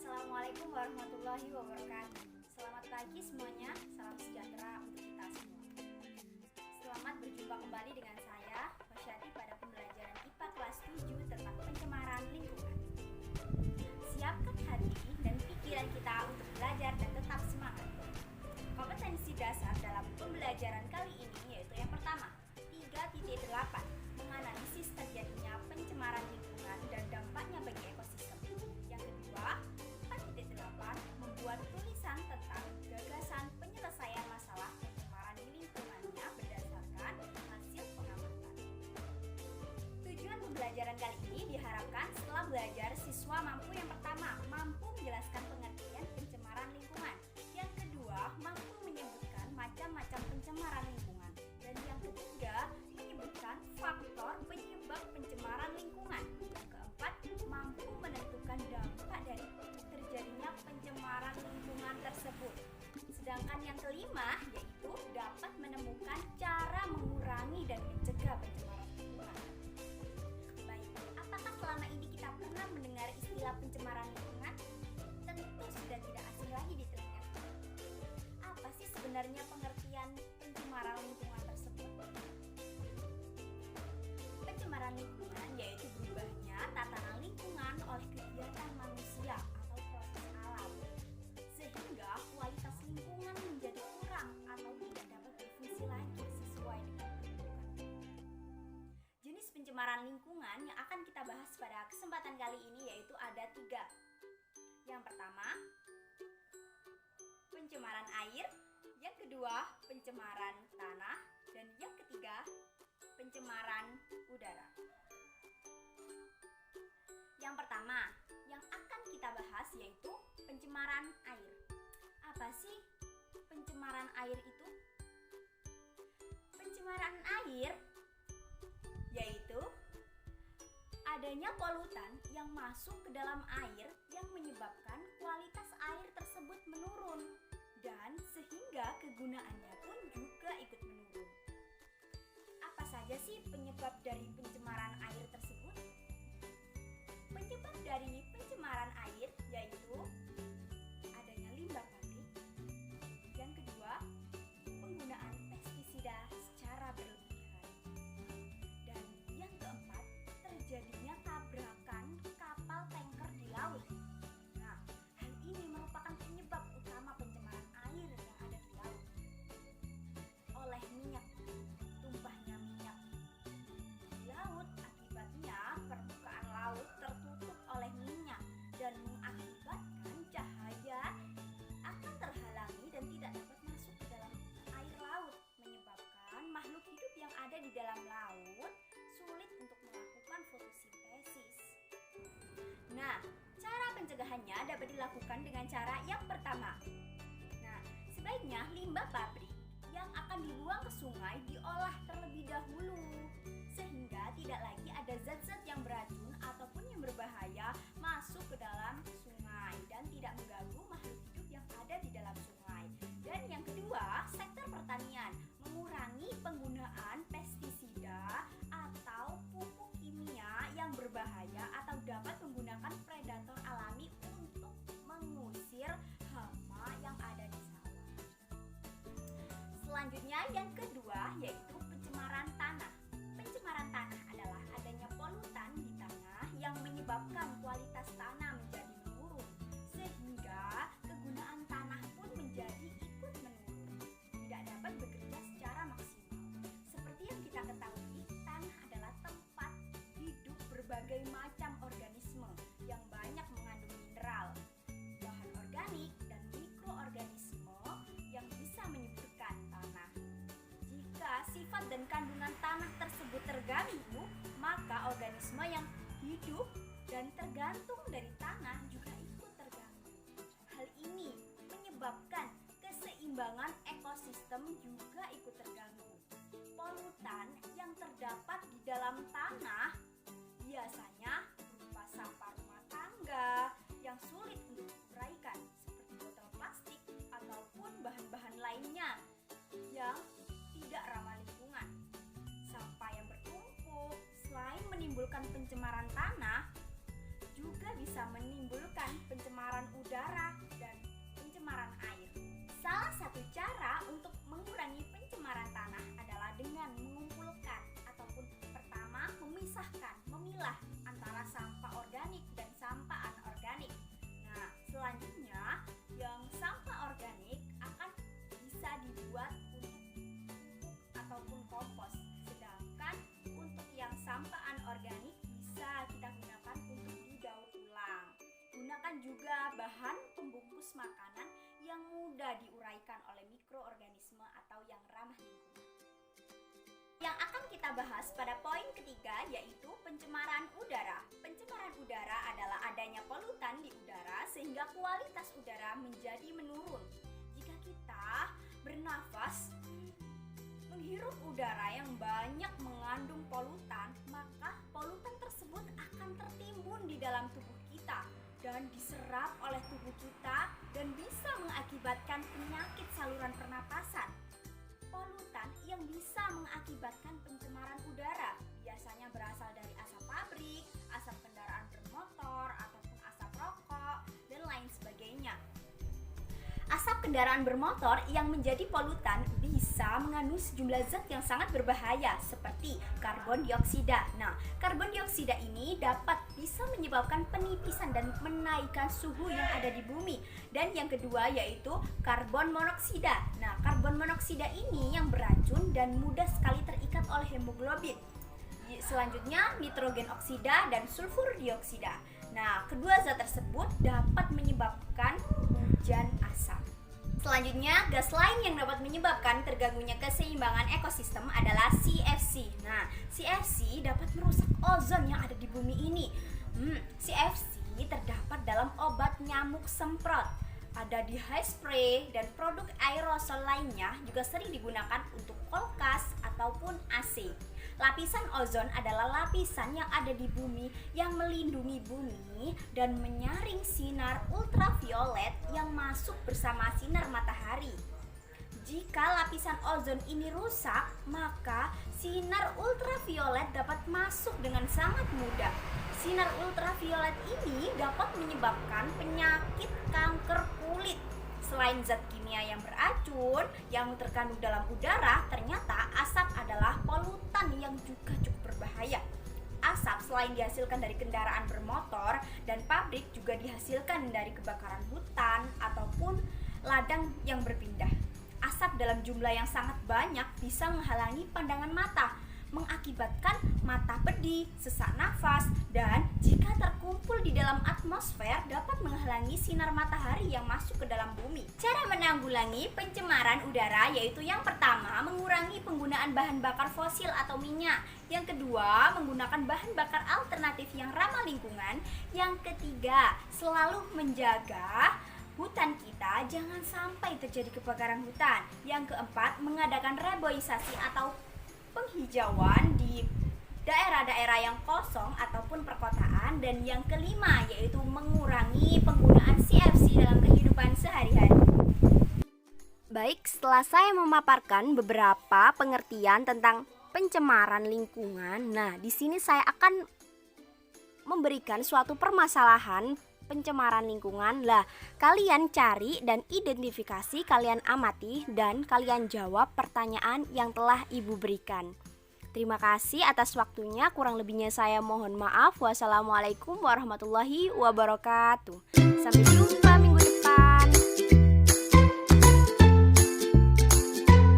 Assalamualaikum warahmatullahi wabarakatuh. Selamat pagi semuanya, salam sejahtera untuk kita semua. Selamat berjumpa kembali dengan saya, Fasyati, pada pembelajaran IPA kelas 7 tentang pencemaran lingkungan. Siapkan hati dan pikiran kita untuk belajar dan tetap semangat. Kompetensi dasar dalam pembelajaran kali ini yaitu yang pertama, 3.8, menganalisis terjadinya pencemaran lingkungan dan dampaknya bagi ekosistem. Yang kedua, 4.8, membuat tulisan tentang gagasan penyelesaian masalah pencemaran di lingkungannya berdasarkan hasil pengamatan. Tujuan pembelajaran kali ini diharapkan setelah belajar siswa mampu yang pertama, mampu menjelaskan pengertian pencemaran lingkungan. Yang kedua, mampu menyebutkan macam-macam pencemaran lingkungan. Dan yang ketiga, menyebutkan faktor penyebab pencemaran lingkungan. Yang keempat, mampu menentukan dampak dari terjadinya pencemaran lingkungan tersebut. Sedangkan yang kelima, yaitu dapat menemukan cara mengurangi dan mencegah pencemaran lingkungan. Baik, apakah selama ini kita pernah mendengar istilah pencemaran lingkungan? Tentu sudah tidak asing lagi di telinga. Apa sih sebenarnya pengertian pencemaran lingkungan tersebut? Pencemaran lingkungan yaitu berubahnya tatanan lingkungan oleh kegiatan manusia atau proses alam, sehingga kualitas lingkungan menjadi kurang atau tidak dapat berfungsi lagi sesuai dengan kebutuhan. Jenis pencemaran lingkungan yang akan kita bahas pada kesempatan kali ini yaitu ada 3. Yang pertama, pencemaran air. Yang kedua, pencemaran tanah. Dan yang ketiga, pencemaran udara. Yang pertama, yang akan kita bahas yaitu pencemaran air. Apa sih pencemaran air itu? Pencemaran air yaitu adanya polutan yang masuk ke dalam air yang menyebabkan kualitas air tersebut menurun dan sehingga kegunaannya pun juga ikut menurun. Apa saja sih penyebab dari pencemaran air tersebut? Penyebab dari pencemaran air yaitu adanya limbah pabrik. Yang kedua, penggunaan pestisida secara berlebihan. Dan yang keempat, terjadinya tabrakan kapal tanker di laut. Nah, hal ini merupakan penyebab utama pencemaran air yang ada di laut. Oleh minyak, tumpahnya minyak di laut, akibatnya permukaan laut tertutup oleh minyak dan mengakibatkan cahaya akan terhalangi dan tidak dapat masuk ke dalam air laut, menyebabkan makhluk hidup yang ada di dalam laut sulit untuk melakukan fotosintesis. Nah, cara pencegahannya dapat dilakukan dengan cara yang pertama. Nah, sebaiknya limbah pabrik yang akan dibuang ke sungai diolah terlebih dahulu sehingga tidak lagi ada zat-zat yang beracun ataupun yang berbahaya masuk ke dalam sungai dan tidak mengganggu makhluk hidup yang ada di dalam sungai. Dan yang kedua, sektor pertanian mengurangi penggunaan pestisida atau pupuk kimia yang berbahaya atau dapat menggunakan predator alami untuk mengusir hama yang ada di sawah. Selanjutnya yang kedua yaitu pencemaran tanah. Pencemaran tanah adalah adanya polutan di tanah yang menyebabkan kualitas tanah menjadi menurun sehingga kegunaan tanah pun menjadi ikut menurun, tidak dapat bekerja secara maksimal. Seperti yang kita ketahui, tanah adalah tempat hidup berbagai macam organisme yang banyak mengandung mineral, bahan organik dan mikroorganisme yang bisa menyuburkan tanah. Jika sifat dan kandungan tanah tersebut terganggu, maka organisme yang hidup dan tergantung dari tanah juga ikut terganggu. Hal ini menyebabkan keseimbangan ekosistem juga ikut terganggu. Polutan yang terdapat di dalam tanah biasanya berupa sampah rumah tangga yang sulit untuk diuraikan seperti botol plastik ataupun bahan-bahan lainnya yang tidak ramah lingkungan. Sampah yang bertumpuk selain menimbulkan pencemaran tanah juga bisa bisa menimbulkan pencemaran udara dan pencemaran air. Salah satu cara untuk mengurangi pencemaran tanah adalah dengan mengumpulkan ataupun pertama memilah antara sampah organik dan sampah anorganik. Nah, selanjutnya yang sampah organik akan bisa dibuat untuk pupuk ataupun kompos. Sedangkan untuk yang sampah anorganik bisa kita gunakan untuk didaur ulang. Gunakan juga bahan pembungkus makanan yang mudah diuraikan oleh mikroorganisme atau yang ramah lingkungan. Yang akan kita bahas pada poin ketiga yaitu pencemaran udara. Pencemaran udara adalah adanya polutan di udara sehingga kualitas udara menjadi menurun. Jika kita bernafas menghirup udara yang banyak mengandung polutan, maka polutan tersebut akan tertimbun di dalam tubuh kita dan diserap oleh tubuh kita dan bisa mengakibatkan penyakit saluran pernapasan. Polutan yang bisa mengakibatkan pencemaran udara biasanya berasal dari asap pabrik, asap kendaraan bermotor, ataupun asap rokok, dan lain sebagainya. Asap kendaraan bermotor yang menjadi polutan bisa mengandung sejumlah zat yang sangat berbahaya seperti karbon dioksida. Nah, karbon dioksida ini bisa menyebabkan penipisan dan menaikkan suhu yang ada di bumi. Dan yang kedua yaitu karbon monoksida. Nah, karbon monoksida ini yang beracun dan mudah sekali terikat oleh hemoglobin. Selanjutnya nitrogen oksida dan sulfur dioksida. Nah, kedua zat tersebut dapat menyebabkan hujan asap. Selanjutnya, gas lain yang dapat menyebabkan terganggunya keseimbangan ekosistem adalah CFC. Nah, CFC dapat merusak ozon yang ada di bumi ini. CFC terdapat dalam obat nyamuk semprot, ada di hairspray dan produk aerosol lainnya juga sering digunakan untuk kulkas ataupun AC. Lapisan ozon adalah lapisan yang ada di bumi yang melindungi bumi dan menyaring sinar ultraviolet yang masuk bersama sinar matahari. Jika lapisan ozon ini rusak, maka sinar ultraviolet dapat masuk dengan sangat mudah. Sinar ultraviolet ini dapat menyebabkan penyakit kanker kulit. Selain zat kimia yang beracun yang terkandung dalam udara, ternyata asap adalah polutan yang juga cukup berbahaya. Asap selain dihasilkan dari kendaraan bermotor dan pabrik juga dihasilkan dari kebakaran hutan ataupun ladang yang berpindah. Asap dalam jumlah yang sangat banyak bisa menghalangi pandangan mata, mengakibatkan mata pedih, sesak nafas, dan jika terkumpul di dalam atmosfer dapat menghalangi sinar matahari yang masuk ke dalam bumi. Cara menanggulangi pencemaran udara yaitu yang pertama, mengurangi penggunaan bahan bakar fosil atau minyak. Yang kedua, menggunakan bahan bakar alternatif yang ramah lingkungan. Yang ketiga, selalu menjaga hutan kita jangan sampai terjadi kebakaran hutan. Yang keempat, mengadakan reboisasi atau penghijauan di daerah-daerah yang kosong ataupun perkotaan. Dan yang kelima yaitu mengurangi penggunaan CFC dalam kehidupan sehari-hari. Baik, setelah saya memaparkan beberapa pengertian tentang pencemaran lingkungan, nah di sini saya akan memberikan suatu permasalahan pencemaran lingkungan. Lah, kalian cari dan identifikasi, kalian amati dan kalian jawab pertanyaan yang telah Ibu berikan. Terima kasih atas waktunya, kurang lebihnya saya mohon maaf. Wassalamualaikum warahmatullahi wabarakatuh. Sampai jumpa minggu depan.